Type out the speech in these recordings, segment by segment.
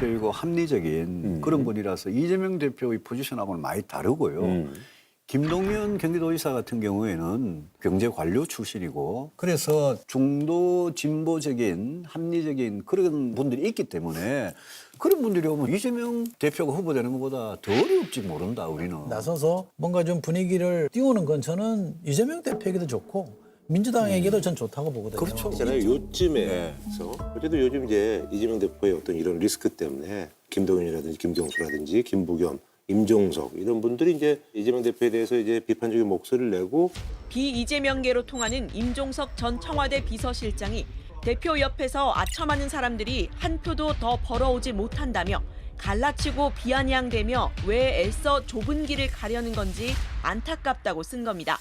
상식적이고 합리적인 그런 분이라서 이재명 대표의 포지션하고는 많이 다르고요. 김동연 경기도지사 같은 경우에는 경제관료 출신이고 그래서 중도 진보적인 합리적인 그런 분들이 있기 때문에 그런 분들이 오면 이재명 대표가 후보되는 것보다 더 어려울지 모른다 우리는. 나서서 뭔가 좀 분위기를 띄우는 건 저는 이재명 대표에게도 좋고 민주당에게도 전 좋다고 보거든요. 그렇죠. 있잖아요. 요즘에서 어쨌든 요즘 이제 이재명 대표의 어떤 이런 리스크 때문에 김동연이라든지 김경수라든지 김부겸, 임종석 이런 분들이 이제 이재명 대표에 대해서 이제 비판적인 목소리를 내고 비이재명계로 통하는 임종석 전 청와대 비서실장이 대표 옆에서 아첨하는 사람들이 한 표도 더 벌어오지 못한다며 갈라치고 비아냥대며 왜 애써 좁은 길을 가려는 건지 안타깝다고 쓴 겁니다.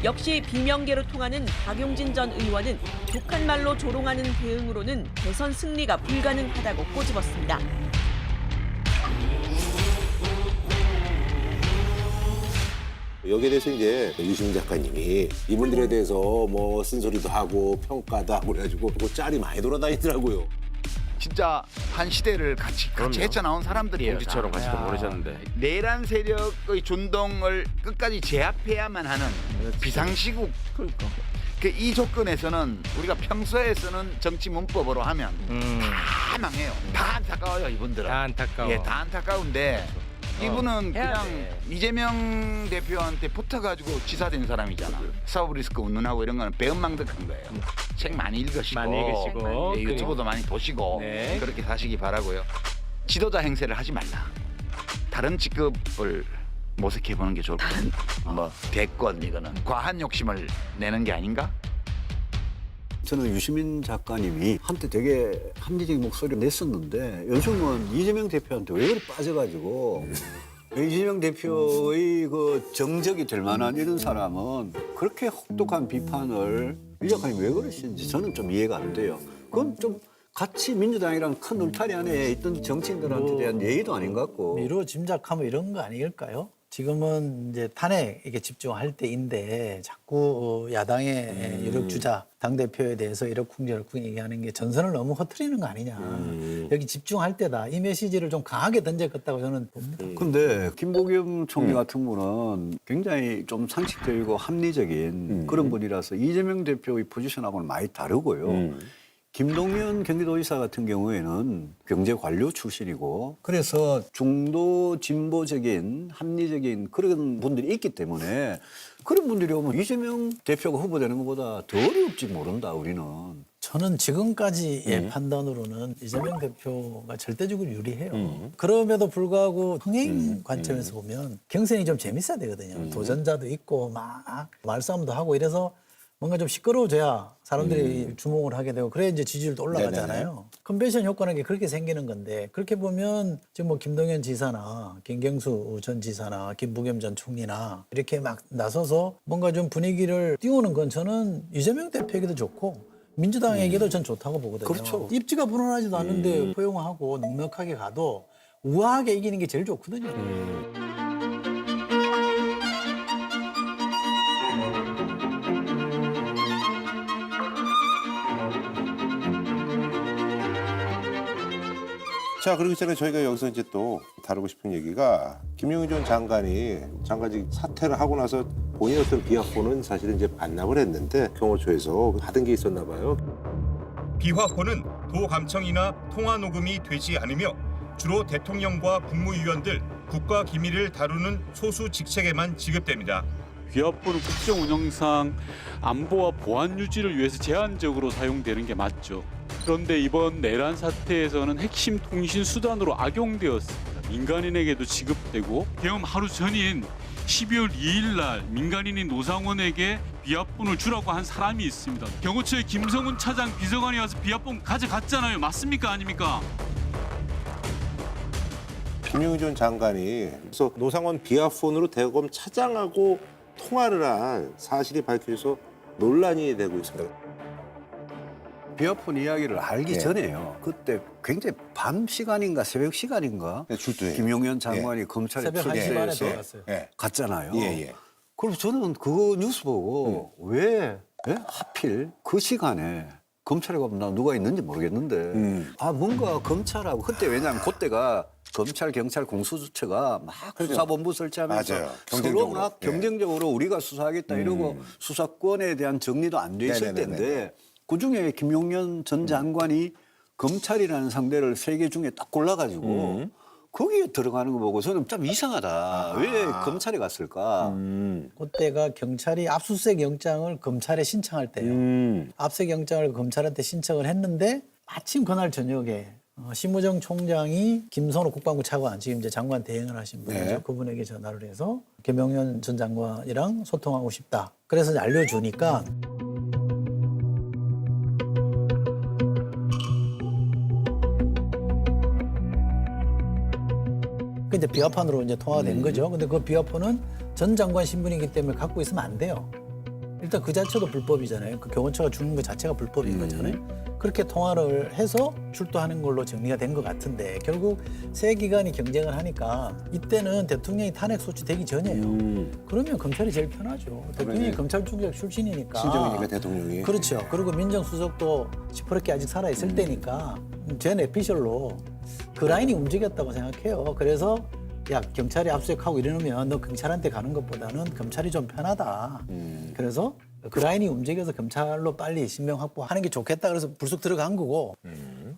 역시 비명계로 통하는 박용진 전 의원은 독한 말로 조롱하는 대응으로는 대선 승리가 불가능하다고 꼬집었습니다. 여기에 대해서 이제 유시민 작가님이 이분들에 대해서 뭐 쓴소리도 하고 평가도 하고 그래가지고 그 짤이 많이 돌아다니더라고요. 진짜 한 시대를 같이 헤쳐나온 사람들이에요. 공지처럼 같이 모르셨는데. 내란 세력의 준동을 끝까지 제압해야만 하는 비상시국. 이 조건에서는 우리가 평소에 쓰는 정치 문법으로 하면 다 망해요. 다 안타까워요, 이분들은. 다 안타까워. 예, 다 안타까운데 이분은 그냥 이재명 대표한테 붙어가지고 지사된 사람이잖아. 사법 리스크 운운하고 이런 거는 배은망덕한 거예요. 책 많이 읽으시고, 예, 유튜브도 많이 보시고 네. 그렇게 사시기 바라고요. 지도자 행세를 하지 말라. 다른 직급을 모색해 보는 게 좋을 것 같아요. 뭐 대권 이거는 과한 욕심을 내는 게 아닌가? 저는 유시민 작가님이 한때 되게 합리적인 목소리를 냈었는데 요즘은 이재명 대표한테 왜 그리 빠져가지고 이재명 대표의 그 정적이 될 만한 이런 사람은 그렇게 혹독한 비판을 이 작가님 왜 그러시는지 저는 좀 이해가 안 돼요. 그건 좀 같이 민주당이랑 큰 울타리 안에 있던 정치인들한테 대한 예의도 아닌 것 같고. 미루 짐작하면 이런 거 아닐까요? 지금은 이제 탄핵에 집중할 때인데 자꾸 야당의 유력 주자 당대표에 대해서 이러쿵저러쿵 얘기하는 게 전선을 너무 흐트리는 거 아니냐. 여기 집중할 때다. 이 메시지를 좀 강하게 던졌겠다고 저는 봅니다. 근데 김부겸 총리 같은 분은 굉장히 좀 상식적이고 합리적인 그런 분이라서 이재명 대표의 포지션하고는 많이 다르고요. 김동연 경기도지사 같은 경우에는 경제관료 출신이고 그래서 중도 진보적인 합리적인 그런 분들이 있기 때문에 그런 분들이 오면 이재명 대표가 후보되는 것보다 더 어려울지 모른다 우리는. 저는 지금까지의 판단으로는 이재명 대표가 절대적으로 유리해요. 그럼에도 불구하고 흥행 관점에서 보면 경선이 좀 재밌어야 되거든요. 도전자도 있고 막 말싸움도 하고 이래서 뭔가 좀 시끄러워져야 사람들이 주목을 하게 되고 그래야 이제 지지율도 올라가잖아요. 컨벤션 효과라는 게 그렇게 생기는 건데 그렇게 보면 지금 뭐 김동연 지사나 김경수 전 지사나 김부겸 전 총리나 이렇게 막 나서서 뭔가 좀 분위기를 띄우는 건 저는 이재명 대표에게도 좋고 민주당에게도 전 좋다고 보거든요. 그렇죠. 입지가 불안하지도 않은데 포용하고 넉넉하게 가도 우아하게 이기는 게 제일 좋거든요. 자, 그리고 있잖아요. 저희가 여기서 이제 또 다루고 싶은 얘기가 김용희 전 장관이 장관직 사퇴를 하고 나서 본인의 어떤 비화폰은 사실은 이제 반납을 했는데 경호처에서 받은 게 있었나 봐요. 비화폰은 도감청이나 통화 녹음이 되지 않으며 주로 대통령과 국무위원들, 국가 기밀을 다루는 소수 직책에만 지급됩니다. 비화폰은 국정 운영상 안보와 보안 유지를 위해서 제한적으로 사용되는 게 맞죠. 그런데 이번 내란 사태에서는 핵심 통신 수단으로 악용되었습니다. 민간인에게도 지급되고 계엄 하루 전인 12월 2일 날 민간인인 노상원에게 비화폰을 주라고 한 사람이 있습니다. 경호처의 김성훈 차장 비서관이 와서 비화폰 가져갔잖아요. 맞습니까? 아닙니까? 김용희 전 장관이 그래서 노상원 비화폰으로 대검 차장하고 통화를 한 사실이 밝혀져서 논란이 되고 있습니다. 비화폰 이야기를 알기 전에요. 그때 굉장히 밤 시간인가 새벽 시간인가 출두해. 김용현 장관이 검찰에 새벽 1시 반에 출두해서 들어갔어요. 갔잖아요. 예. 그래서 저는 그 뉴스 보고 왜 하필 그 시간에 검찰에 가면 나 누가 있는지 모르겠는데 아 뭔가 검찰하고 그때 왜냐하면 그때가 검찰, 경찰, 공수처가 막 수사본부 설치하면서 맞아요. 서로 경쟁적으로. 막 경쟁적으로 우리가 수사하겠다 이러고 수사권에 대한 정리도 안 돼 있을 네네네네. 때인데 그중에 김용년 전 장관이 검찰이라는 상대를 세 개 중에 딱 골라가지고 거기에 들어가는 거 보고 저는 좀 이상하다. 왜 검찰에 갔을까? 그때가 경찰이 압수수색 영장을 검찰에 신청할 때요. 압수수색 영장을 검찰한테 신청을 했는데 마침 그날 저녁에 심우정 총장이 김선호 국방부 차관, 지금 이제 장관 대행을 하신 분이죠. 네. 그분에게 전화를 해서 김용현 전 장관이랑 소통하고 싶다. 그래서 이제 알려주니까 그 이제 비화판으로 이제 통화가 된 거죠. 근데 그 비화폰은 전 장관 신분이기 때문에 갖고 있으면 안 돼요. 일단 그 자체도 불법이잖아요. 그 경호처가 주는 것 자체가 불법인 거잖아요. 그렇게 통화를 해서 출두하는 걸로 정리가 된 것 같은데 결국 세 기관이 경쟁을 하니까 이때는 대통령이 탄핵 소추되기 전이에요. 그러면 검찰이 제일 편하죠. 대통령이 검찰 총장 출신이니까. 친정이니까 대통령이. 그렇죠. 그리고 민정수석도 시퍼렇게 아직 살아있을 때니까 제 내피셜로 그 라인이 움직였다고 생각해요. 그래서 야 경찰이 압수수색하고 이러면 너 경찰한테 가는 것보다는 검찰이 좀 편하다. 그래서 그 라인이 움직여서 검찰로 빨리 신병 확보하는 게 좋겠다. 그래서 불쑥 들어간 거고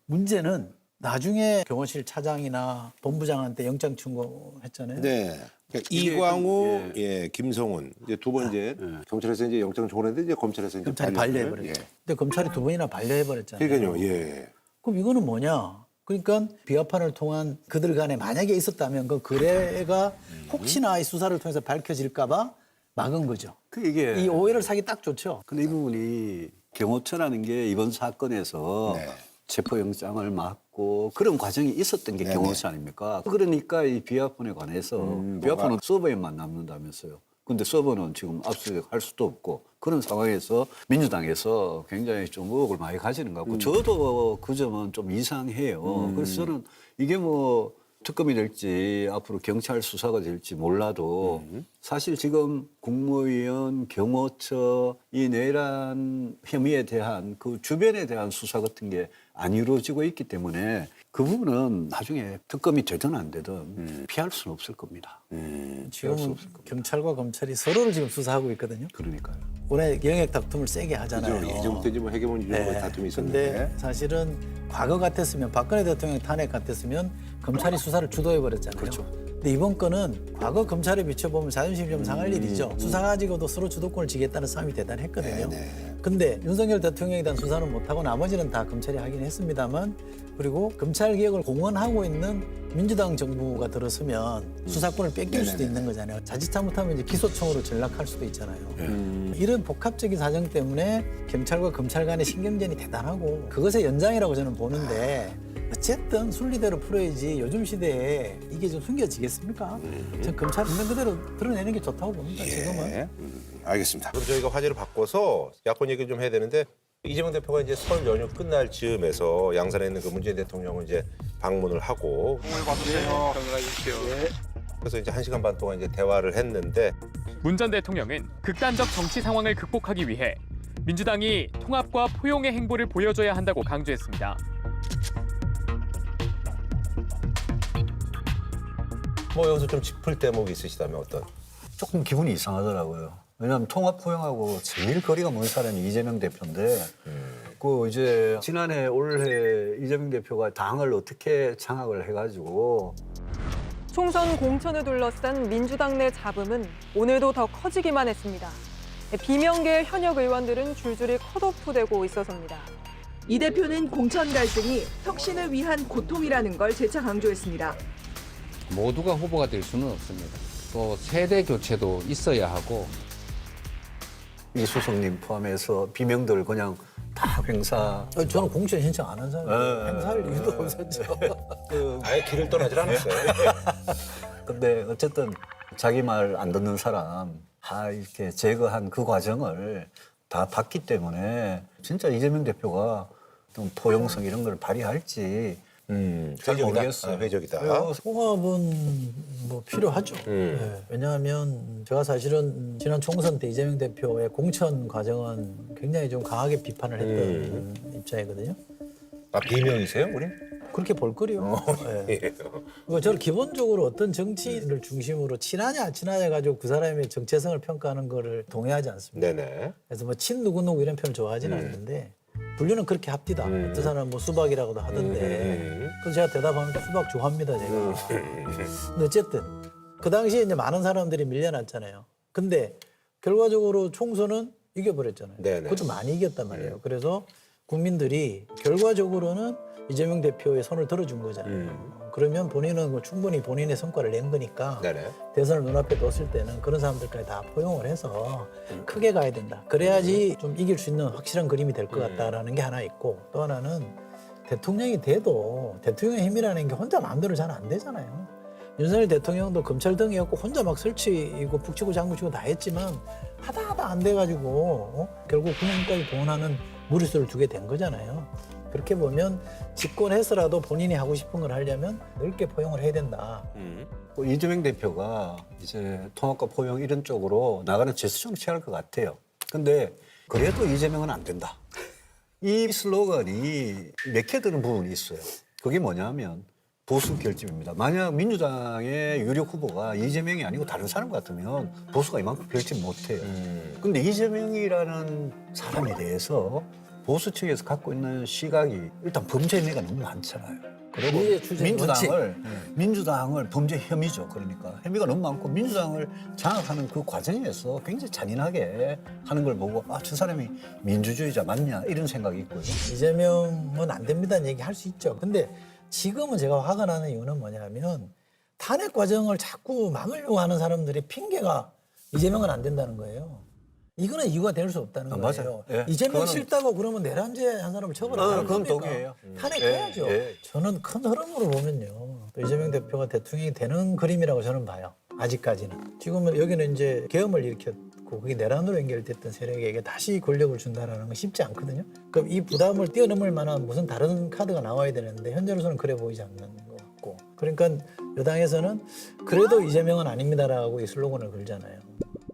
문제는 나중에 경호실 차장이나 본부장한테 영장 청구했잖아요. 네. 그러니까 이광우, 김성훈 이제 두 번째 경찰에서 이제 영장 청구했는데 이제 검찰에서 이제 검찰이 반려해버렸죠. 예. 근데 검찰이 두 번이나 반려해버렸잖아요. 그러니까요. 예. 그럼 이거는 뭐냐? 그러니까 비화판을 통한 그들 간에 만약에 있었다면 그 거래가 혹시나 이 수사를 통해서 밝혀질까 봐 막은 거죠. 이게 이 오해를 사기 딱 좋죠. 근데 이 부분이 경호처라는 게 이번 사건에서 네. 체포영장을 막고 그런 과정이 있었던 게 경호처 아닙니까? 그러니까 이 비화폰에 관해서 비화폰은 서버에만 남는다면서요. 근데 서버는 지금 압수수색 할 수도 없고 그런 상황에서 민주당에서 굉장히 좀 의혹을 많이 가지는 것 같고 저도 그 점은 좀 이상해요. 그래서 저는 이게 뭐 특검이 될지 앞으로 경찰 수사가 될지 몰라도 사실 지금 국무위원, 경호처 이 내란 혐의에 대한 그 주변에 대한 수사 같은 게 안 이루어지고 있기 때문에 그 부분은 나중에 특검이 되든 안 되든 피할 수는 없을 겁니다. 지금은 경찰과 검찰이 서로를 지금 수사하고 있거든요. 그러니까요. 올해 영역 다툼을 세게 하잖아요. 그죠. 예전부터 이제 뭐 해계문 유죄 다툼이 있었는데. 근데 사실은 과거 같았으면 박근혜 대통령 탄핵 같았으면 검찰이 수사를 주도해 버렸잖아요. 그렇죠. 근데 이번 건은 과거 검찰에 비춰보면 자존심이 좀 상할 일이죠. 수사 가지고도 서로 주도권을 지겠다는 싸움이 대단했거든요. 근데 윤석열 대통령에 대한 수사는 못하고 나머지는 다 검찰이 하긴 했습니다만 그리고 검찰 개혁을 공언하고 있는 민주당 정부가 들었으면 수사권을 뺏길 수도 있는 거잖아요. 자칫 잘못하면 이제 기소청으로 전락할 수도 있잖아요. 이런 복합적인 사정 때문에 경찰과 검찰 간의 신경전이 대단하고 그것의 연장이라고 저는 보는데 어쨌든 순리대로 풀어야지 요즘 시대에 이게 좀 숨겨지겠습니까? 전 검찰 있는 그대로 드러내는 게 좋다고 봅니다. 지금은. 알겠습니다. 그럼 저희가 화제를 바꿔서 야권 얘기를 좀 해야 되는데 이재명 대표가 이제 설 연휴 끝날 즈음에서 양산에 있는 그 문재인 대통령을 이제 방문을 하고 그래서 이제 1시간 반 동안 이제 대화를 했는데 문 전 대통령은 극단적 정치 상황을 극복하기 위해 민주당이 통합과 포용의 행보를 보여줘야 한다고 강조했습니다. 뭐 여기서 좀 짚을 대목이 있으시다면 어떤? 조금 기분이 이상하더라고요. 왜냐하면 통합 포용하고 제일 거리가 먼 사람이 이재명 대표인데 그 이제 지난해 올해 이재명 대표가 당을 어떻게 장악을 해가지고 총선 공천을 둘러싼 민주당 내 잡음은 오늘도 더 커지기만 했습니다. 비명계의 현역 의원들은 줄줄이 컷오프되고 있어서입니다. 이 대표는 공천 갈등이 혁신을 위한 고통이라는 걸 재차 강조했습니다. 모두가 후보가 될 수는 없습니다. 또 세대 교체도 있어야 하고 이수석님 포함해서 비명들 그냥 다 행사. 저는 공천 신청 안 한 사람이에요. 행사할 이유도 없었죠. 아예 길을 떠나질 않았어요. 근데 어쨌든 자기 말 안 듣는 사람 다 이렇게 제거한 그 과정을 다 봤기 때문에 진짜 이재명 대표가 좀 포용성 이런 걸 발휘할지 잘 모르겠어요. 회적이다. 통합은 뭐 필요하죠. 네. 왜냐하면 제가 사실은 지난 총선 때 이재명 대표의 공천 과정은 굉장히 좀 강하게 비판을 했던 입장이거든요. 아, 비명이세요, 우리? 그렇게 볼 거리요. 네. 저는 기본적으로 어떤 정치인을 중심으로 친하냐 안 친하냐 가지고 그 사람의 정체성을 평가하는 거를 동의하지 않습니다. 네네. 그래서 뭐 친 누구 이런 표현을 좋아하지는 않는데 분류는 그렇게 합디다. 어떤 사람은 뭐 수박이라고도 하던데. 그래서 제가 대답하면 수박 좋아합니다, 제가. 근데 어쨌든 그 당시에 이제 많은 사람들이 밀려났잖아요. 근데 결과적으로 총선은 이겨버렸잖아요. 네네. 그것도 많이 이겼단 말이에요. 그래서 국민들이 결과적으로는 이재명 대표의 손을 들어준 거잖아요. 그러면 본인은 뭐 충분히 본인의 성과를 낸 거니까 네네. 대선을 눈앞에 뒀을 때는 그런 사람들까지 다 포용을 해서 크게 가야 된다. 그래야지 좀 이길 수 있는 확실한 그림이 될 것 같다라는 게 하나 있고, 또 하나는 대통령이 돼도 대통령의 힘이라는 게 혼자 마음대로 잘 안 되잖아요. 윤석열 대통령도 검찰 등이었고 혼자 막 설치이고 북치고 장구치고 다 했지만 하다 안 돼가지고 결국 군행까지 동원하는 무리수를 두게 된 거잖아요. 그렇게 보면 집권해서라도 본인이 하고 싶은 걸 하려면 넓게 포용을 해야 된다. 이재명 대표가 이제 통합과 포용 이런 쪽으로 나가는 제스처는 취할 것 같아요. 근데 그래도 이재명은 안 된다. 이 슬로건이 맥혀드는 부분이 있어요. 그게 뭐냐면 보수 결집입니다. 만약 민주당의 유력 후보가 이재명이 아니고 다른 사람 같으면 보수가 이만큼 결집 못해요. 근데 이재명이라는 사람에 대해서 보수 측에서 갖고 있는 시각이 일단 범죄 혐의가 너무 많잖아요. 그리고 민주당을 범죄 혐의죠. 그러니까 혐의가 너무 많고 민주당을 장악하는 그 과정에서 굉장히 잔인하게 하는 걸 보고 아, 저 사람이 민주주의자 맞냐 이런 생각이 있고요. 이재명은 안 됩니다는 얘기 할 수 있죠. 근데 지금은 제가 화가 나는 이유는 뭐냐면 탄핵 과정을 자꾸 막으려고 하는 사람들의 핑계가 이재명은 안 된다는 거예요. 이거는 이유가 될 수 없다는 거예요. 맞아요. 예. 이재명 싫다고 그러면 내란죄 한 사람을 처벌하는 그건 겁니까? 독이에요. 탄핵해야죠. 예. 저는 큰 흐름으로 보면요. 또 이재명 대표가 대통령이 되는 그림이라고 저는 봐요. 아직까지는. 지금은 여기는 이제 계엄을 일으켰고 그게 내란으로 연결됐던 세력에게 다시 권력을 준다는 건 쉽지 않거든요. 그럼 이 부담을 뛰어넘을 만한 무슨 다른 카드가 나와야 되는데 현재로서는 그래 보이지 않는 것 같고. 그러니까 여당에서는 그래도 이재명은 아닙니다라고 이 슬로건을 걸잖아요.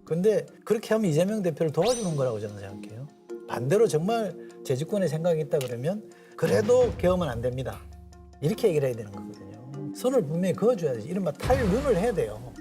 근데 그렇게 하면 이재명 대표를 도와주는 거라고 저는 생각해요. 반대로 정말 재집권의 생각이 있다 그러면 그래도 계엄은 안 됩니다. 이렇게 얘기를 해야 되는 거거든요. 선을 분명히 그어줘야지. 이른바 탈윤을 해야 돼요.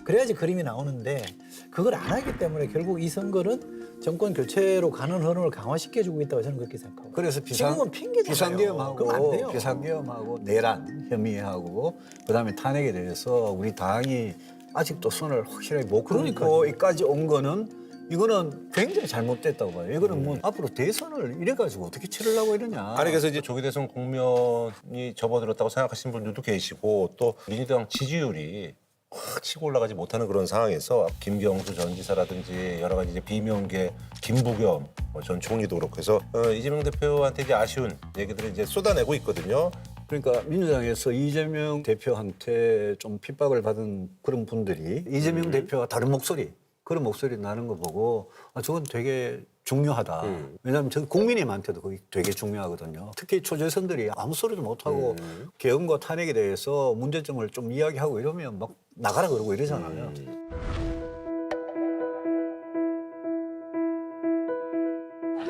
그래야지 그림이 나오는데 그걸 안 하기 때문에 결국 이 선거는 정권 교체로 가는 흐름을 강화시켜주고 있다고 저는 그렇게 생각하고. 그래서 지금은 핑계잖아요. 그럼 안 돼요. 비상계엄하고 내란 혐의하고 그다음에 탄핵에 대해서 우리 당이 아직도 손을 확실하게 못 끊고 여기까지 온 거는 이거는 굉장히 잘못됐다고 봐요. 이거는 뭐 앞으로 대선을 이래가지고 어떻게 치르려고 이러냐. 아니 그래서 이제 조기 대선 국면이 접어들었다고 생각하시는 분들도 계시고 또 민주당 지지율이 확 치고 올라가지 못하는 그런 상황에서 김경수 전 지사라든지 여러 가지 이제 비명계 김부겸 전 총리도 그렇고 해서 이재명 대표한테 이제 아쉬운 얘기들을 이제 쏟아내고 있거든요. 그러니까 민주당에서 이재명 대표한테 좀 핍박을 받은 그런 분들이 이재명 대표와 다른 목소리, 그런 목소리 나는 거 보고 아, 저건 되게 중요하다. 왜냐하면 전 국민님한테도 그게 되게 중요하거든요. 특히 초재선들이 아무 소리도 못하고 계엄과 탄핵에 대해서 문제점을 좀 이야기하고 이러면 막 나가라 그러고 이러잖아요.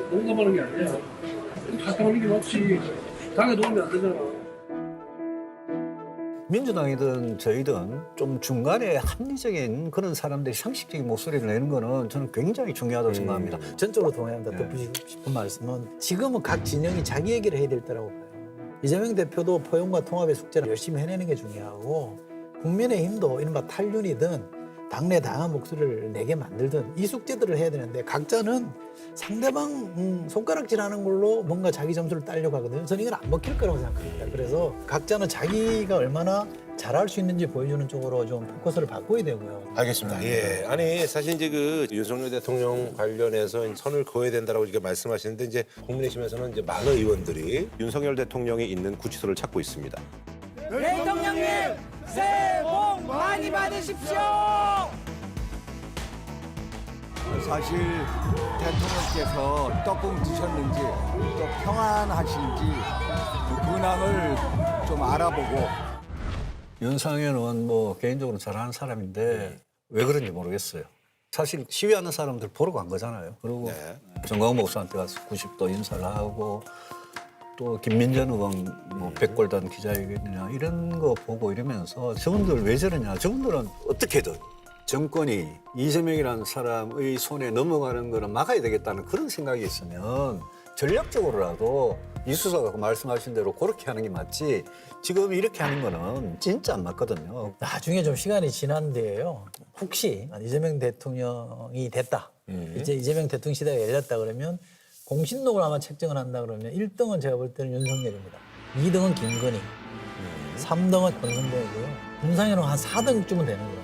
공감하는 게 아니야. 사탕 올리기 없이 당에 도움이 안 되잖아. 민주당이든 저희든 좀 중간에 합리적인 그런 사람들이 상식적인 목소리를 내는 거는 저는 굉장히 중요하다고 생각합니다. 전적으로 동의합니다. 덧붙이고 싶은 말씀은 지금은 각 진영이 자기 얘기를 해야 될 때라고 봐요. 이재명 대표도 포용과 통합의 숙제를 열심히 해내는 게 중요하고 국민의힘도 이른바 탈윤이든 당내 다양한 목소리를 내게 만들든 이 숙제들을 해야 되는데 각자는 상대방 손가락질하는 걸로 뭔가 자기 점수를 따려고 하거든요. 저는 이건 안 먹힐 거라고 생각합니다. 그래서 각자는 자기가 얼마나 잘할 수 있는지 보여주는 쪽으로 좀 포커스를 바꿔야 되고요. 알겠습니다. 예. 아니 사실 이제 그 윤석열 대통령 관련해서 선을 그어야 된다라고 이렇게 말씀하시는데 이제 국민의힘에서는 이제 많은 의원들이 윤석열 대통령이 있는 구치소를 찾고 있습니다. 대통령님 새해 복 많이 받으십시오. 사실 대통령께서 떡국 드셨는지 또 평안하신지 그 근황을 좀 좀 알아보고. 윤상현 의원 뭐 개인적으로 잘하는 사람인데 왜 그런지 모르겠어요. 사실 시위하는 사람들 보러 간 거잖아요. 그리고 정광훈 목사한테 가서 90도 인사를 하고 또 김민전 의원 뭐 백골단 기자회견이나 이런 거 보고 이러면서 저분들 왜 저러냐. 저분들은 어떻게든 정권이 이재명이라는 사람의 손에 넘어가는 거는 막아야 되겠다는 그런 생각이 있으면 전략적으로라도 이 수사가 말씀하신 대로 그렇게 하는 게 맞지 지금 이렇게 하는 거는 진짜 안 맞거든요. 나중에 좀 시간이 지난 데에요. 혹시 이재명 대통령이 됐다. 이제 이재명 대통령 시대가 열렸다 그러면 공신록을 아마 책정을 한다 그러면 1등은 제가 볼 때는 윤석열입니다. 2등은 김건희, 3등은 권성동이고요. 윤상현은 한 4등쯤은 되는 거예요.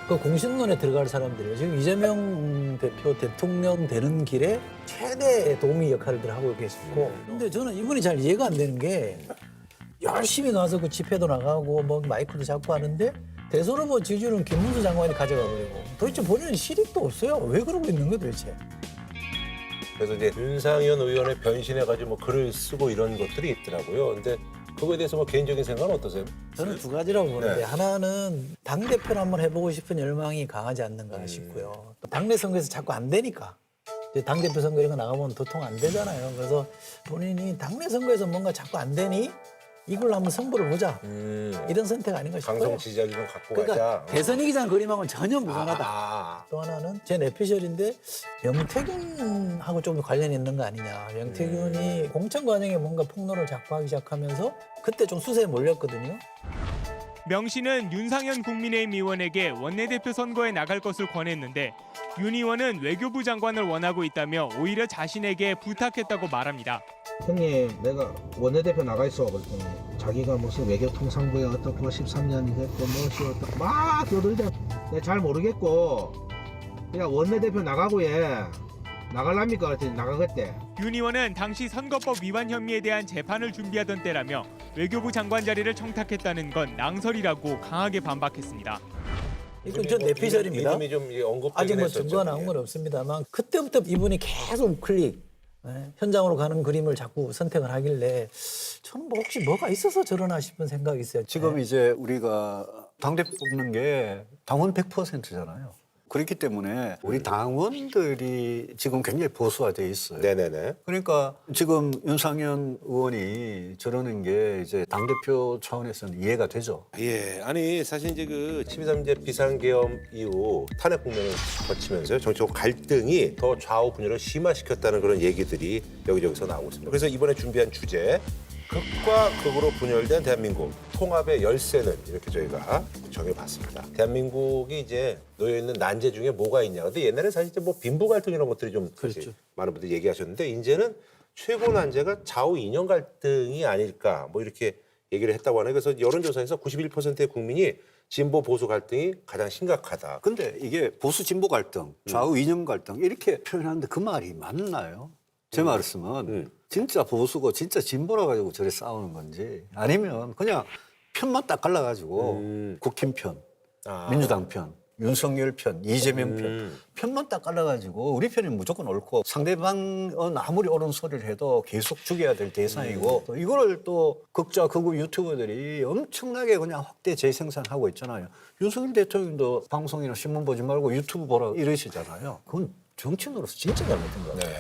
그 공신론에 들어갈 사람들이에요. 지금 이재명 대표 대통령 되는 길에 최대 도움이 역할을 하고 계시고. 근데 저는 이분이 잘 이해가 안 되는 게 열심히 가서 그 집회도 나가고 뭐 마이크도 잡고 하는데 대선 후보 지지율은 김문수 장관이 가져가 버리고 도대체 본인은 실익도 없어요. 왜 그러고 있는 거예요 도대체? 그래서 이제 윤상현 의원의 변신해가지고 뭐 글을 쓰고 이런 것들이 있더라고요. 근데 그거에 대해서 뭐 개인적인 생각은 어떠세요? 저는 두 가지라고 보는데 네. 하나는 당대표를 한번 해보고 싶은 열망이 강하지 않는가 싶고요. 또 당내 선거에서 자꾸 안 되니까. 당대표 선거 이런 거 나가면 도통 안 되잖아요. 그래서 본인이 당내 선거에서 뭔가 자꾸 안 되니 이걸로 한번 승부를 보자. 이런 선택 아닌가 싶어요. 강성 지지자를 좀 갖고 그러니까 가자. 대선 이기자는 그림하고는 전혀 무관하다. 또 하나는 제 내피셜인데 명태균하고 좀 관련이 있는 거 아니냐. 명태균이 공천 과정에 뭔가 폭로를 자꾸 하기 시작하면서 그때 좀 수세에 몰렸거든요. 명 씨는 윤상현 국민의힘 의원에게 원내대표 선거에 나갈 것을 권했는데 윤 의원은 외교부 장관을 원하고 있다며 오히려 자신에게 부탁했다고 말합니다. 형님, 내가 원내대표 나가 있어. 그랬더니 자기가 무슨 외교통상부에 어떻고 13년이 됐고 무엇이 어떻고 막 떠들대. 내가 잘 모르겠고 그냥 원내대표 나가고 해. 나갈랍니까? 그랬더니 나가겠대. 윤 의원은 당시 선거법 위반 혐의에 대한 재판을 준비하던 때라며 외교부 장관 자리를 청탁했다는 건 낭설이라고 강하게 반박했습니다. 이건 저 내피셜입니다. 이름이 좀 언급되긴 아직 뭐 했었죠. 증거가 나온 건 없습니다만 그때부터 이분이 계속 클릭 현장으로 가는 그림을 자꾸 선택을 하길래 저는 뭐 혹시 뭐가 있어서 저러나 싶은 생각이 있어요. 지금 이제 우리가 당대표 뽑는 게 당원 100%잖아요. 그렇기 때문에 우리 당원들이 지금 굉장히 보수화돼 있어요. 네네네. 그러니까 지금 윤상현 의원이 저러는 게 이제 당대표 차원에서는 이해가 되죠. 예, 아니 사실 이제 그 12.3제 비상계엄 이후 탄핵 국면을 거치면서 정치적 갈등이 더 좌우 분열을 심화시켰다는 그런 얘기들이 여기저기서 나오고 있습니다. 그래서 이번에 준비한 주제 극과 극으로 분열된 대한민국 통합의 열쇠는 이렇게 저희가 정해봤습니다. 대한민국이 이제 놓여 있는 난제 중에 뭐가 있냐. 근데 옛날에 사실 이제 뭐 빈부 갈등 이런 것들이 좀 그렇죠. 많은 분들이 얘기하셨는데 이제는 최고 난제가 좌우 이념 갈등이 아닐까 뭐 이렇게 얘기를 했다고 하네요. 그래서 여론조사에서 91%의 국민이 진보 보수 갈등이 가장 심각하다. 근데 이게 보수 진보 갈등, 좌우 이념 갈등 이렇게 표현하는데 그 말이 맞나요? 제 말씀은 진짜 보수고 진짜 진보라 가지고 저래 싸우는 건지 아니면 그냥 편만 딱 갈라가지고 국힘 편, 민주당 편, 윤석열 편, 이재명 편 편만 딱 갈라가지고 우리 편이 무조건 옳고 상대방은 아무리 옳은 소리를 해도 계속 죽여야 될 대상이고 또 이거를 또 극좌 극우 유튜버들이 엄청나게 그냥 확대 재생산하고 있잖아요. 윤석열 대통령도 방송이나 신문 보지 말고 유튜브 보라 이러시잖아요. 그건 정치인으로서 진짜 잘못된 거예요.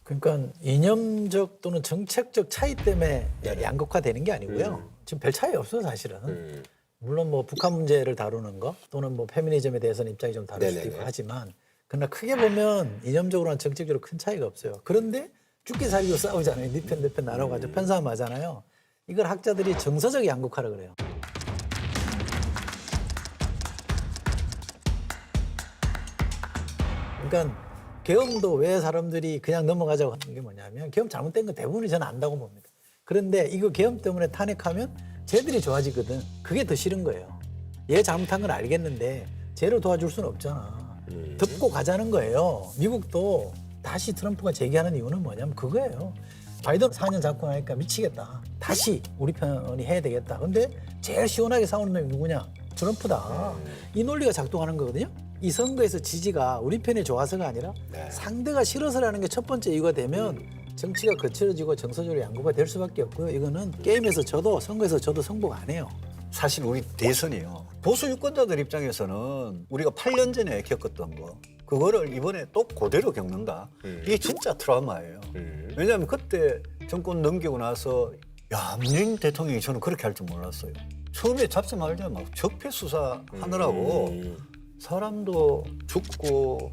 그러니까 이념적 또는 정책적 차이 때문에 양극화되는 게 아니고요. 지금 별 차이 없어요 사실은. 물론 뭐 북한 문제를 다루는 거 또는 뭐 페미니즘에 대해서는 입장이 좀 다를 수도 있고 하지만 그러나 크게 보면 이념적으로나 정책적으로 큰 차이가 없어요. 그런데 죽기 살기로 싸우잖아요. 네 편 내 편 나눠가지고 편싸움하잖아요. 이걸 학자들이 정서적 양극화라 그래요. 그러니까 계엄도 왜 사람들이 그냥 넘어가자고 하는 게 뭐냐면 계엄 잘못된 거 대부분이 저는 안다고 봅니다. 그런데 이거 계엄 때문에 탄핵하면 쟤들이 좋아지거든. 그게 더 싫은 거예요. 얘 잘못한 건 알겠는데 쟤를 도와줄 수는 없잖아. 덮고 가자는 거예요. 미국도 다시 트럼프가 제기하는 이유는 뭐냐면 그거예요. 바이든 4년 잡고나니까 미치겠다. 다시 우리 편이 해야 되겠다. 근데 제일 시원하게 싸우는 놈이 누구냐? 트럼프다. 이 논리가 작동하는 거거든요. 이 선거에서 지지가 우리 편이 좋아서가 아니라 상대가 싫어서라는 게 첫 번째 이유가 되면 정치가 거칠어지고 정서적으로 양극화 될 수밖에 없고요. 이거는 게임에서 져도 선거에서 져도 승복 안 해요. 사실 우리 대선이요. 보수 유권자들 입장에서는 우리가 8년 전에 겪었던 거 그거를 이번에 또 그대로 겪는다. 이게 진짜 트라우마예요. 왜냐하면 그때 정권 넘기고 나서 야, 문재인 대통령이 저는 그렇게 할 줄 몰랐어요. 처음에 잡자마자 막 적폐 수사 하느라고 사람도 죽고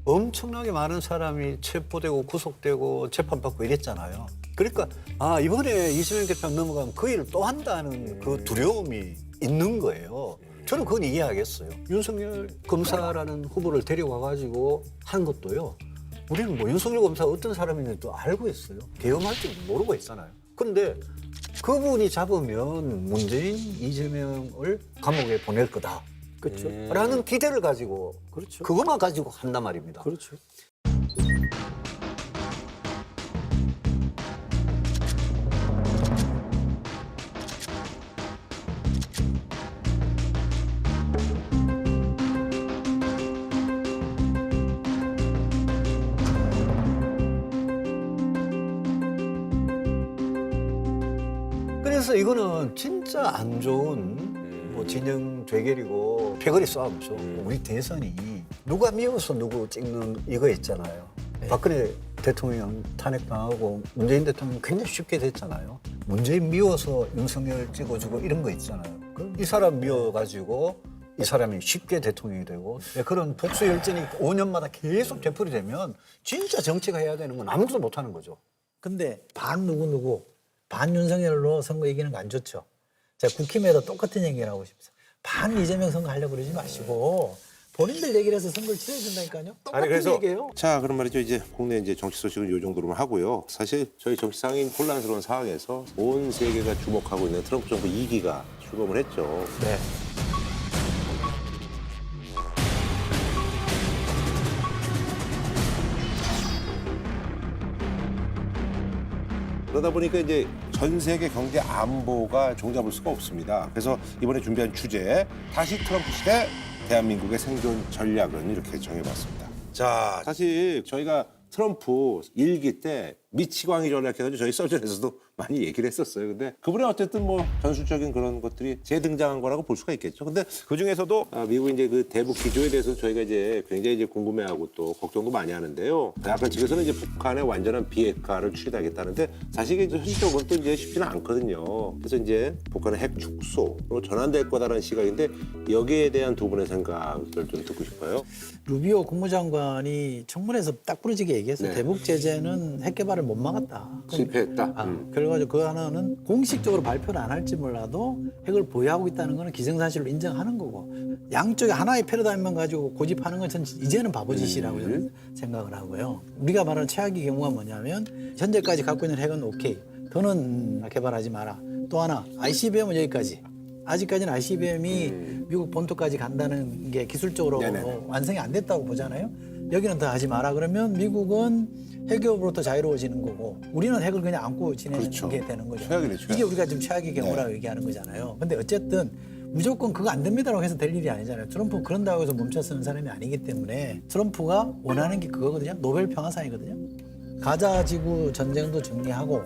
엄청나게 많은 사람이 체포되고 구속되고 재판받고 이랬잖아요. 그러니까 아 이번에 이재명 대표 넘어가면 그 일을 또 한다는 그 두려움이 있는 거예요. 저는 그건 이해하겠어요. 윤석열 검사라는 후보를 데려와가지고 한 것도요. 우리는 뭐 윤석열 검사가 어떤 사람인지도 알고 있어요. 계엄할 줄 모르고 있잖아요. 그런데 그분이 잡으면 문재인, 이재명을 감옥에 보낼 거다. 그렇죠. 라는 기대를 가지고 그렇죠. 그것만 가지고 한단 말입니다. 그렇죠. 그래서 이거는 진짜 안 좋은 뭐 진영 대결이고 패거리 싸움이죠. 우리 대선이 누가 미워서 누구 찍는 이거 있잖아요. 박근혜 대통령 탄핵당하고 문재인 대통령 굉장히 쉽게 됐잖아요. 문재인 미워서 윤석열 찍어주고 이런 거 있잖아요. 이 사람 미워가지고 이 사람이 쉽게 대통령이 되고 그런 복수 열전이 5년마다 계속 되풀이 되면 진짜 정치가 해야 되는 건 아무것도 못하는 거죠. 근데 반 누구 반 윤석열로 선거 이기는 거 안 좋죠. 제가 국힘에도 똑같은 얘기를 하고 싶어요. 반 이재명 선거 하려고 그러지 마시고 본인들 얘기를 해서 선거를 치러야 된다니까요. 똑같은 얘기예요. 자, 그런 말이죠. 이제 국내 이제 정치 소식은 이 정도로만 하고요. 사실 저희 정치 상황이 혼란스러운 상황에서 온 세계가 주목하고 있는 트럼프 정부 2기가 출범을 했죠. 네. 그러다 보니까 이제 전 세계 경제 안보가 종잡을 수가 없습니다. 그래서 이번에 준비한 주제 다시 트럼프 시대 대한민국의 생존 전략은 이렇게 정해봤습니다. 자, 사실 저희가 트럼프 1기 때 미치광이 전략해가지고 저희 서전에서도 많이 얘기를 했었어요. 근데 그분의 어쨌든 뭐 전술적인 그런 것들이 재등장한 거라고 볼 수가 있겠죠. 근데 그 중에서도 미국 이제 그 대북 기조에 대해서 저희가 이제 굉장히 이제 궁금해하고 또 걱정도 많이 하는데요. 약간 측에서는 이제 북한의 완전한 비핵화를 추진하겠다는데 사실 이게 현실적으로 또 이제 쉽지는 않거든요. 그래서 이제 북한의 핵 축소로 전환될 거다라는 시각인데 여기에 대한 두 분의 생각을 좀 듣고 싶어요. 루비오 국무장관이 청문회에서 딱 부러지게 얘기했어요. 네. 대북 제재는 핵 개발을 못 막았다. 실패했다. 그래가지고 그 하나는 공식적으로 발표를 안 할지 몰라도 핵을 보유하고 있다는 거는 기정사실로 인정하는 거고 양쪽에 하나의 패러다임만 가지고 고집하는 건 전 이제는 바보짓이라고 저는 생각을 하고요. 우리가 말하는 최악의 경우가 뭐냐면 현재까지 갖고 있는 핵은 오케이. 더는 개발하지 마라. 또 하나 ICBM은 여기까지. 아직까지는 ICBM이 미국 본토까지 간다는 게 기술적으로 완성이 안 됐다고 보잖아요. 여기는 더 하지 마라 그러면 미국은 핵기업으로부터 자유로워지는 거고 우리는 핵을 그냥 안고 지내는 게 되는 거죠. 최악이네, 최악. 이게 우리가 지금 최악의 경우라고 얘기하는 거잖아요. 근데 어쨌든 무조건 그거 안 됩니다라고 해서 될 일이 아니잖아요. 트럼프 그런다고 해서 멈춰서는 사람이 아니기 때문에 트럼프가 원하는 게 그거거든요. 노벨 평화상이거든요. 가자 지구 전쟁도 정리하고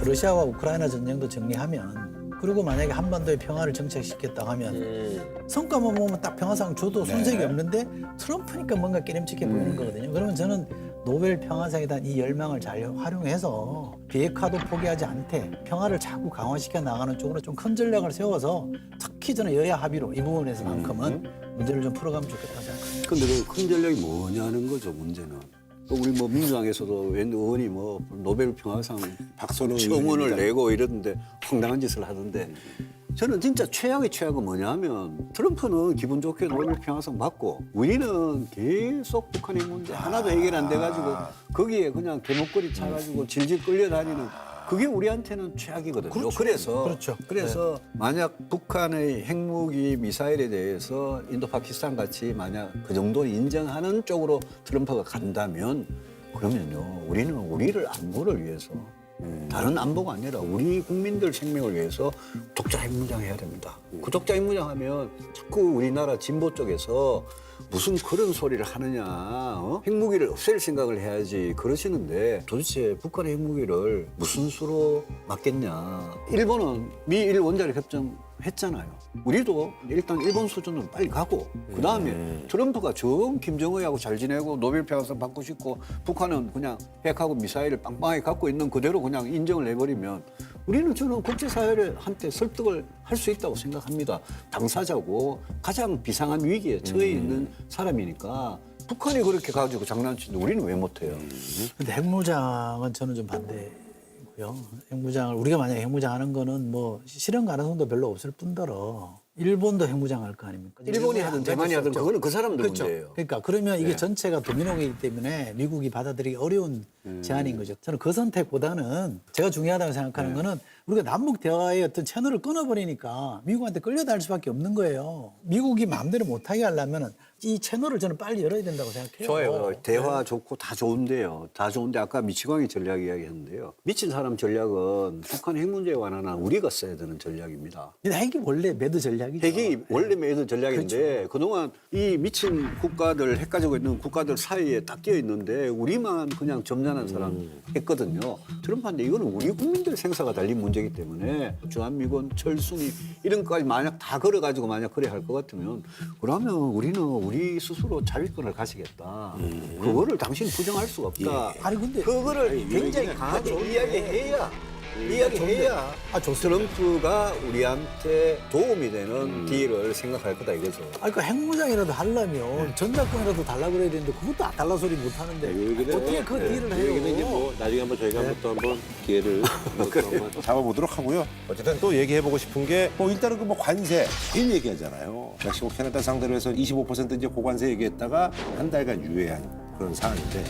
러시아와 우크라이나 전쟁도 정리하면 그리고 만약에 한반도의 평화를 정착시켰다고 하면 성과만 보면 딱 평화상 줘도 손색이 없는데 트럼프니까 뭔가 깨름칙해 보이는 거거든요. 그러면 저는 노벨 평화상에 대한 이 열망을 잘 활용해서 비핵화도 포기하지 않되 평화를 자꾸 강화시켜 나가는 쪽으로 좀 큰 전략을 세워서 특히 저는 여야 합의로 이 부분에서만큼은 문제를 좀 풀어가면 좋겠다 생각합니다. 근데 그 큰 전략이 뭐냐는 거죠, 문제는. 우리 뭐 민주당에서도 웬 의원이 뭐 노벨 평화상 박선호 청원을 내고 이러는데 황당한 짓을 하던데 저는 진짜 최악의 최악은 뭐냐면 트럼프는 기분 좋게 노벨 평화상 받고 우리는 계속 북한의 문제 하나도 해결 안 돼가지고 거기에 그냥 개목걸이 차가지고 질질 끌려다니는 그게 우리한테는 최악이거든요. 그래서 만약 북한의 핵무기 미사일에 대해서 인도 파키스탄 같이 만약 그 정도 인정하는 쪽으로 트럼프가 간다면 그러면요 우리는 우리를 안보를 위해서 다른 안보가 아니라 우리 국민들 생명을 위해서 독자 핵무장 해야 됩니다. 그 독자 핵무장 하면 자꾸 우리나라 진보 쪽에서 무슨 그런 소리를 하느냐, 핵무기를 없앨 생각을 해야지 그러시는데 도대체 북한의 핵무기를 무슨 수로 막겠냐. 일본은 미일 원자력 협정 했잖아요. 우리도 일단 일본 수준으로 빨리 가고 그다음에 트럼프가 정 김정은하고 잘 지내고 노벨 평화상 받고 싶고 북한은 그냥 핵하고 미사일을 빵빵하게 갖고 있는 그대로 그냥 인정을 해버리면 우리는 저는 국제사회한테 설득을 할 수 있다고 생각합니다. 당사자고 가장 비상한 위기에 처해 있는 사람이니까 북한이 그렇게 가지고 장난치는데 우리는 왜 못해요? 근데 핵무장은 저는 좀 반대고요. 핵무장을 우리가 만약에 핵무장하는 거는 뭐 실현 가능성도 별로 없을 뿐더러 일본도 핵무장할 거 아닙니까? 일본이 하든 대만이 하든 그거는 그 사람들 그렇죠. 문제예요. 그러니까 그러면 이게 네. 전체가 도미노이기 때문에 미국이 받아들이기 어려운 제안인 거죠. 저는 그 선택보다는 제가 중요하다고 생각하는 거는 우리가 남북 대화의 어떤 채널을 끊어버리니까 미국한테 끌려다닐 수밖에 없는 거예요. 미국이 마음대로 못하게 하려면 이 채널을 저는 빨리 열어야 된다고 생각해요. 좋아요. 대화 좋고 다 좋은데요. 다 좋은데 아까 미치광이 전략 이야기했는데요. 미친 사람 전략은 북한 핵 문제에 관한 한 우리가 써야 되는 전략입니다. 근데 핵이 원래 매드 전략이죠. 핵이 원래 매드 전략인데 그동안 이 미친 국가들 핵 가지고 있는 국가들 사이에 딱 끼어 있는데 우리만 그냥 점잖은 사람 했거든요. 트럼프한테 이거는 우리 국민들 생사가 달린 문제이기 때문에 주한미군, 철수미 이런 것까지 만약 다 걸어가지고 만약 그래 할 것 같으면 그러면 우리는 우리 스스로 자위권을 가지겠다. 그거를 당신 부정할 수가 없다. 아니 근데 그거를 굉장히 강하게 이야기해야 트럼프가 우리한테 도움이 되는 딜을 생각할 거다 이거죠. 아니 그러니까 핵무장이라도 하려면 전작권이라도 달라고 그래야 되는데 그것도 달라 소리 못 하는데 어떻게 그 딜을 해요? 여기는 이제 뭐 나중에 한번 저희가 또 한번 기회를 한번 잡아보도록 하고요. 어쨌든 또 얘기해보고 싶은 게 뭐 일단은 그 뭐 관세 제일 얘기하잖아요. 멕시코, 캐나다 상대로 해서 25% 이제 고관세 얘기했다가 한 달간 유예한 그런 상황인데.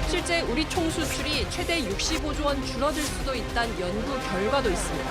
실제 우리 총 수출이 최대 65조 원 줄어들 수도 있다는 연구 결과도 있습니다.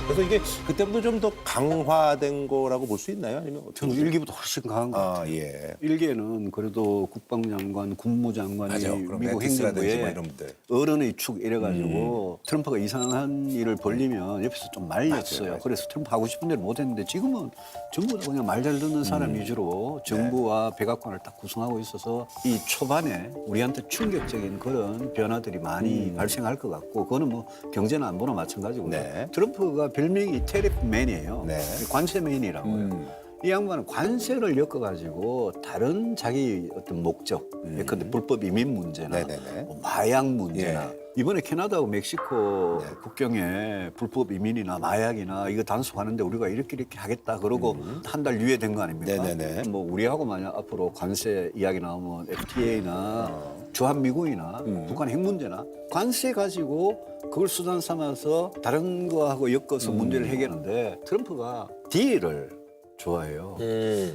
그래서 이게 그때보다 좀 더 강화된 거라고 볼 수 있나요? 아니면 저는 일기보다 훨씬 강한 것 같아요. 예. 일기에는 그래도 국방장관, 국무장관이 맞아. 그럼 미국 매티스라든지 행정부에 뭐 이런 분들. 어른의 축 이래가지고 트럼프가 이상한 일을 벌리면 옆에서 좀 말렸어요. 맞아요. 그래서 트럼프 하고 싶은 대로 못했는데 지금은 전부 다 그냥 말 잘 듣는 사람 위주로 정부와 백악관을 딱 구성하고 있어서 이 초반에 우리한테 충격적인 그런 변화들이 많이 발생할 것 같고 그거는 뭐 경제나 안보나 마찬가지고요. 네. 트럼프가 별명이 테리프맨이에요. 네. 관세맨이라고요. 이 양반은 관세를 엮어가지고 다른 자기 어떤 목적, 예컨대 불법 이민 문제나 뭐 마약 문제나 이번에 캐나다하고 멕시코 국경에 불법 이민이나 마약이나 이거 단속하는데 우리가 이렇게 하겠다 그러고 한 달 유예된 거 아닙니까? 뭐 우리하고 만약 앞으로 관세 이야기 나오면 FTA나 주한미군이나 북한 핵 문제나 관세 가지고 그걸 수단 삼아서 다른 거하고 엮어서 문제를 해결하는데 트럼프가 딜을 좋아해요.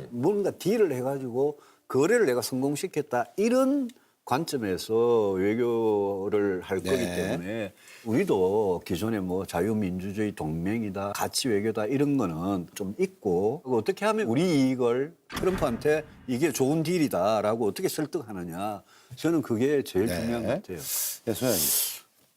뭔가 딜을 해가지고 거래를 내가 성공시켰다 이런 관점에서 외교를 할 거기 때문에 우리도 기존에 뭐 자유민주주의 동맹이다, 가치 외교다 이런 거는 좀 있고 어떻게 하면 우리 이익을 트럼프한테 이게 좋은 딜이다라고 어떻게 설득하느냐 저는 그게 제일 중요한 것 같아요. 네, 소연이.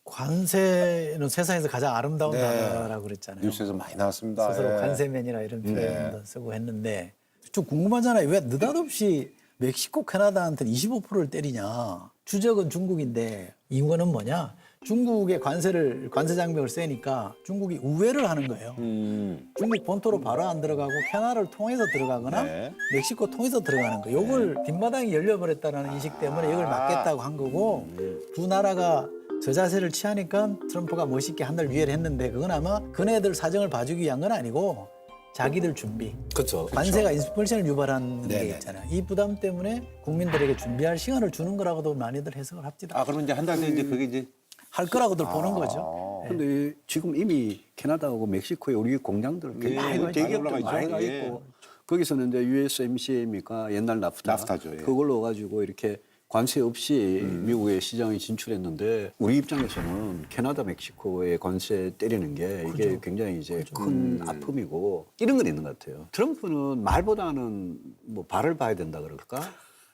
관세는 세상에서 가장 아름다운 단어라고 그랬잖아요. 뉴스에서 많이 나왔습니다. 스스로 예. 관세맨이라 이런 표현도 쓰고 했는데 좀 궁금하잖아요. 왜 느닷없이 멕시코, 캐나다한테는 25%를 때리냐. 주적은 중국인데 이유는 뭐냐. 중국의 관세 장벽을 세니까 중국이 우회를 하는 거예요. 중국 본토로 바로 안 들어가고 캐나다를 통해서 들어가거나 멕시코 통해서 들어가는 거예요. 이걸 뒷마당이 열려버렸다는 인식 때문에 이걸 막겠다고 한 거고 두 나라가 저 자세를 취하니까 트럼프가 멋있게 한 달 유예를 했는데 그건 아마 그네들 사정을 봐주기 위한 건 아니고 자기들 준비. 그렇죠. 관세가 인플레이션을 유발하는 게 있잖아요. 이 부담 때문에 국민들에게 준비할 시간을 주는 거라고도 많이들 해석을 합니다. 아, 그러면 이제 한 달 뒤에 이제 그게 이제 할 거라고들 보는 거죠. 근데 지금 이미 캐나다하고 멕시코에 우리 공장들 굉장히 대기업들 많이 가 있고 거기서는 이제 USMCA입니까 옛날 나프타죠. 그걸로 가지고 이렇게 관세 없이 미국의 시장에 진출했는데 우리 입장에서는 캐나다, 멕시코의 관세 때리는 게 이게 굉장히 이제 큰 아픔이고 이런 건 있는 것 같아요. 트럼프는 말보다는 뭐 발을 봐야 된다 그럴까?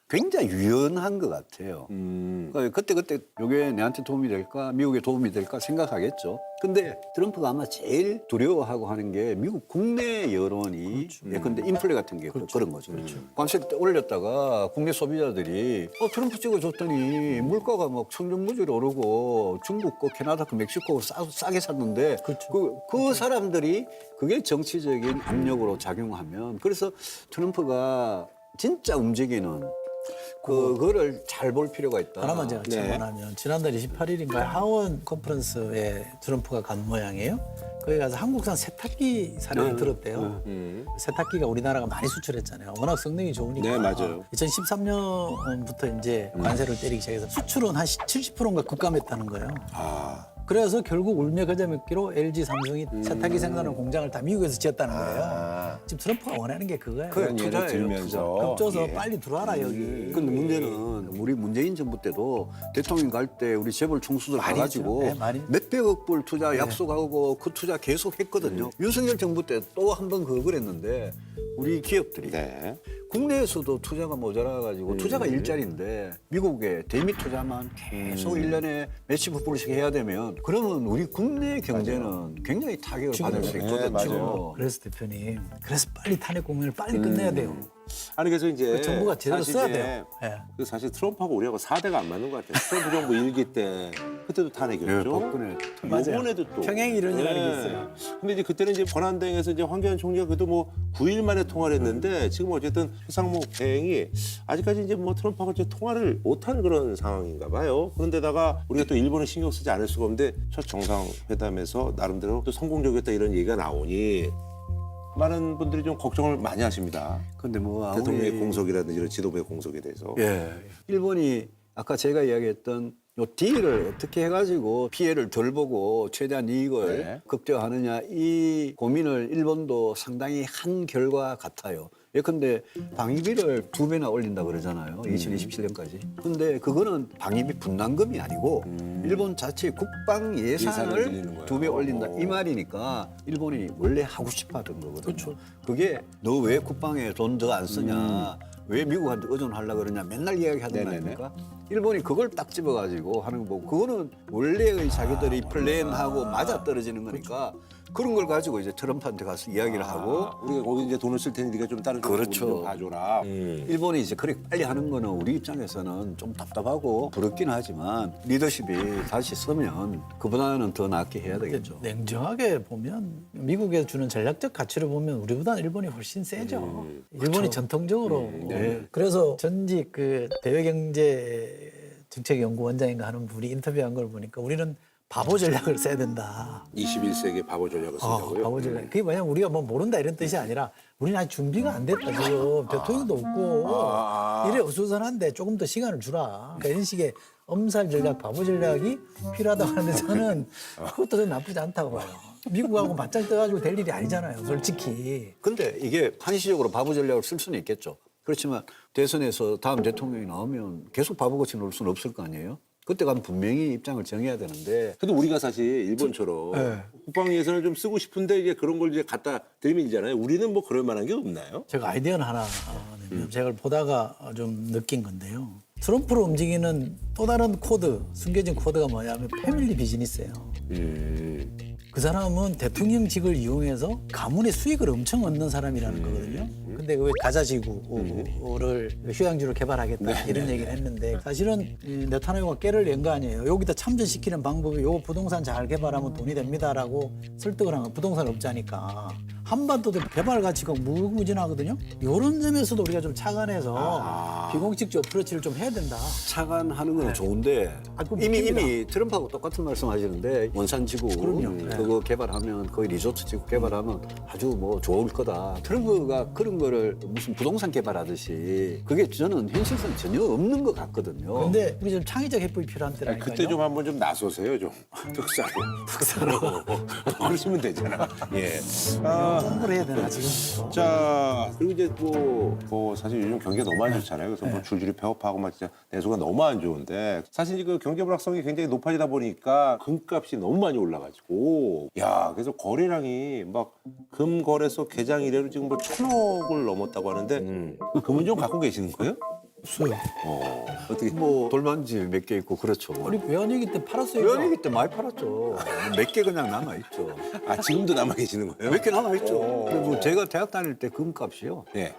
굉장히 유연한 것 같아요. 그러니까 그때 이게 내한테 도움이 될까, 미국에 도움이 될까 생각하겠죠. 근데 트럼프가 아마 제일 두려워하고 하는 게 미국 국내 여론이 예컨대 인플레 같은 게 그런 거죠. 관세를 올렸다가 국내 소비자들이 트럼프 찍어줬더니 물가가 막 천정부지로 오르고 중국 거, 캐나다 거, 멕시코 거 싸게 샀는데 그 사람들이 그게 정치적인 압력으로 작용하면 그래서 트럼프가 진짜 움직이는 그거를 잘 볼 필요가 있다. 하나만 제가 질문하면 지난달 28일인가요? 하원 컨퍼런스에 트럼프가 간 모양이에요. 거기 가서 한국산 세탁기 사례를 들었대요. 세탁기가 우리나라가 많이 수출했잖아요. 워낙 성능이 좋으니까. 네, 맞아요. 2013년부터 이제 관세를 때리기 시작해서 수출은 한 70%인가 급감했다는 거예요. 그래서 결국 울며 겨자 먹기로 LG, 삼성이 세탁기 생산하는 공장을 다 미국에서 지었다는 거예요. 지금 트럼프가 원하는 게 그거예요. 그런 예를 들면서 급줘서 빨리 들어와라 여기. 근데 문제는 우리 문재인 정부 때도 대통령 갈 때 우리 재벌 총수들 가가지고 몇백억 불 투자 약속하고 그 투자 계속 했거든요. 윤석열 정부 때 또 한 번 그걸 했는데 우리 기업들이 국내에서도 투자가 모자라가지고 투자가 일자리인데 미국에 대미 투자만 계속 1년에 몇십억 불씩 해야 되면 그러면 우리 국내 경제는 굉장히 타격을 받을 수 있거든요. 그래서 대표님, 그래서 빨리 탄핵 국면을 빨리 끝내야 돼요. 아니 그래서 이제 정부가 제대로 써야 돼요. 그 사실 트럼프하고 우리하고 4대가 안 맞는 것 같아요. 트럼프 정부 1기 때 그때도 탄핵이었죠. 박근혜 이번에도 또 평행 이론이라는 게 있어요. 근데 이제 그때는 이제 권한대행에서 이제 황교안 총리가 그래도 뭐 9일 만에 통화를 했는데 지금 어쨌든 최상목 대행이 아직까지 이제 뭐 트럼프하고 이제 통화를 못한 그런 상황인가 봐요. 그런데다가 우리가 또 일본을 신경 쓰지 않을 수가 없는데 첫 정상회담에서 나름대로 또 성공적이었다 이런 얘기가 나오니 많은 분들이 좀 걱정을 많이 하십니다. 근데 뭐 대통령의 공석이라든지 이런 지도부의 공석에 대해서. 일본이 아까 제가 이야기했던 요 딜을 어떻게 해가지고 피해를 덜 보고 최대한 이익을 극대화하느냐 이 고민을 일본도 상당히 한 결과 같아요. 예컨대 방위비를 2배나 올린다 그러잖아요. 2027년까지. 근데 그거는 방위비 분담금이 아니고 일본 자체 국방 예산을 2배 올린다 이 말이니까 일본이 원래 하고 싶어 하던 거거든요. 그게 너 왜 국방에 돈 더 안 쓰냐. 왜 미국한테 의존하려고 그러냐 맨날 이야기하던 거 아닙니까? 일본이 그걸 딱 집어가지고 하는 거고 그거는 원래의 자기들이 플랜하고 맞아떨어지는 거니까 그런 걸 가지고 이제 트럼프한테 가서 이야기를 하고 우리가 거기 이제 돈을 쓸 테니 네가 좀 다른 좀 봐줘라. 일본이 이제 그렇게 빨리 하는 거는 우리 입장에서는 좀 답답하고 부럽기는 하지만 리더십이 다시 서면 그보다는 더 낫게 해야 되겠죠. 냉정하게 보면 미국에 주는 전략적 가치를 보면 우리보다는 일본이 훨씬 세죠. 일본이 전통적으로 그래서 전직 그 대외경제정책연구원장인가 하는 분이 인터뷰한 걸 보니까 우리는 바보 전략을 써야 된다. 21세기 바보 전략을 쓴다고요? 바보 전략. 그게 뭐냐면 우리가 뭐 모른다 이런 뜻이 아니라 우리는 아직 준비가 안 됐다 지금. 대통령도 없고 이래 어수선한데 조금 더 시간을 주라. 그러니까 이런 식의 엄살 전략, 바보 전략이 필요하다고 하는데 저는 그것도 좀 나쁘지 않다고 봐요. 미국하고 맞짱 떠가지고 될 일이 아니잖아요, 솔직히. 근데 이게 한시적으로 바보 전략을 쓸 수는 있겠죠. 그렇지만 대선에서 다음 대통령이 나오면 계속 바보같이 놀 수는 없을 거 아니에요? 그때 가면 분명히 입장을 정해야 되는데. 근데 우리가 사실 일본처럼 국방 예산을 좀 쓰고 싶은데 이제 그런 걸 이제 갖다 들이밀잖아요. 우리는 뭐 그럴 만한 게 없나요? 제가 아이디어는 하나 내면 제가 보다가 좀 느낀 건데요. 트럼프로 움직이는 또 다른 코드, 숨겨진 코드가 뭐냐면 패밀리 비즈니스예요. 그 사람은 대통령직을 이용해서 가문의 수익을 엄청 얻는 사람이라는 거거든요. 근데 왜 가자지구를 휴양지로 개발하겠다 이런 얘기를 했는데 사실은 네타냐후가 깨를 낸 거 아니에요. 여기다 참전시키는 방법이 요 부동산 잘 개발하면 돈이 됩니다라고 설득을 한 거. 부동산 업자니까. 한반도도 개발 가치가 무궁무진하거든요. 이런 점에서도 우리가 좀 착안해서 비공식적 어프로치를 좀 해야 된다. 착안하는 건 좋은데 이미 트럼프하고 똑같은 말씀하시는데 원산지구 그거 개발하면 거의 리조트 지구 개발하면 아주 뭐 좋을 거다. 트럼프가 그런 거를 무슨 부동산 개발하듯이 그게 저는 현실성 전혀 없는 것 같거든요. 근데 우리 좀 창의적 해법이 필요한 때라니까요. 그때 좀 한번 좀 나서세요, 좀. 특사로. 그러시면 되잖아. 예. 뭘 해야 되나 지금? 자, 그리고 이제 뭐 사실 요즘 경기가 너무 안 좋잖아요. 그래서 뭐 줄줄이 폐업하고 막 진짜 내수가 너무 안 좋은데 사실 이거 경제 불확성이 굉장히 높아지다 보니까 금값이 너무 많이 올라가지고 야, 그래서 거래량이 막 금 거래소 개장 이래로 지금 뭐 1,000억을 넘었다고 하는데 금은 좀 갖고 계시는 거예요? 없어요. 어떻게? 뭐 돌만지 몇 개 있고 그렇죠. 우리 외환위기 때 팔았어요. 외환위기 때 많이 팔았죠. 몇 개 그냥 남아 있죠. 아, 지금도 남아 계시는 거예요? 몇 개 남아 있죠. 그리고 제가 대학 다닐 때 금값이요. 예.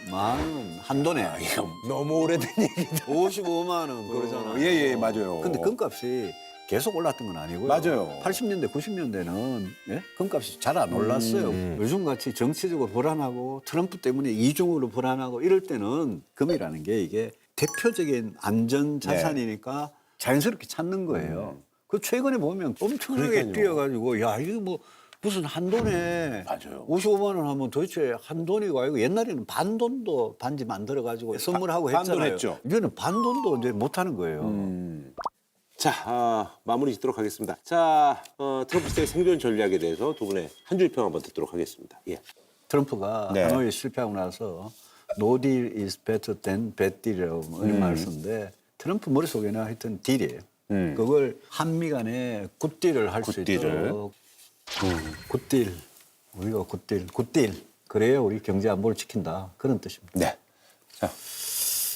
만 원, 한 돈에 너무 오래된 얘기다. 55만 원 그러잖아요. 예, 맞아요. 근데 금값이 계속 올랐던 건 아니고요. 맞아요. 80년대, 90년대는 예? 금값이 잘 안 올랐어요. 요즘같이 정치적으로 불안하고 트럼프 때문에 이중으로 불안하고 이럴 때는 금이라는 게 이게 대표적인 안전 자산이니까 자연스럽게 찾는 거예요. 그 최근에 보면 엄청나게 그러니까요. 뛰어가지고 야 이거 뭐 무슨 한 돈에 맞아요. 55만 원 하면 도대체 한 돈이고 아니고 옛날에는 반 돈도 반지 만들어 가지고 선물하고 반돈 했잖아요. 했죠. 이제는 반 돈도 이제 못 하는 거예요. 자, 마무리 짓도록 하겠습니다. 자, 트럼프 시대의 생존 전략에 대해서 두 분의 한 줄 평 한번 듣도록 하겠습니다. 예. 트럼프가 네. 하노이에 실패하고 나서 No deal is better than bad deal이라고 이런 말을 쓰는데 트럼프 머릿속에는 하여튼 딜이에요. 그걸 한미 간에 굿딜을 할 수 굿딜을. 있도록 굿딜, 우리가 굿딜. 그래야 우리 경제 안보를 지킨다. 그런 뜻입니다. 네. 자,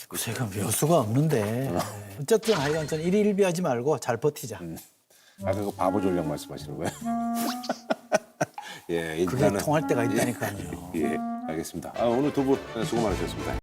글쎄, 그 묘수가 없는데 어쨌든 하여간 전 일희일비하지 말고 잘 버티자. 아까 그 바보 전략 말씀하시는 거예요? 예, 그게 일단은 통할 때가 있다니까요. 예, 알겠습니다. 오늘 두 분 수고 많으셨습니다.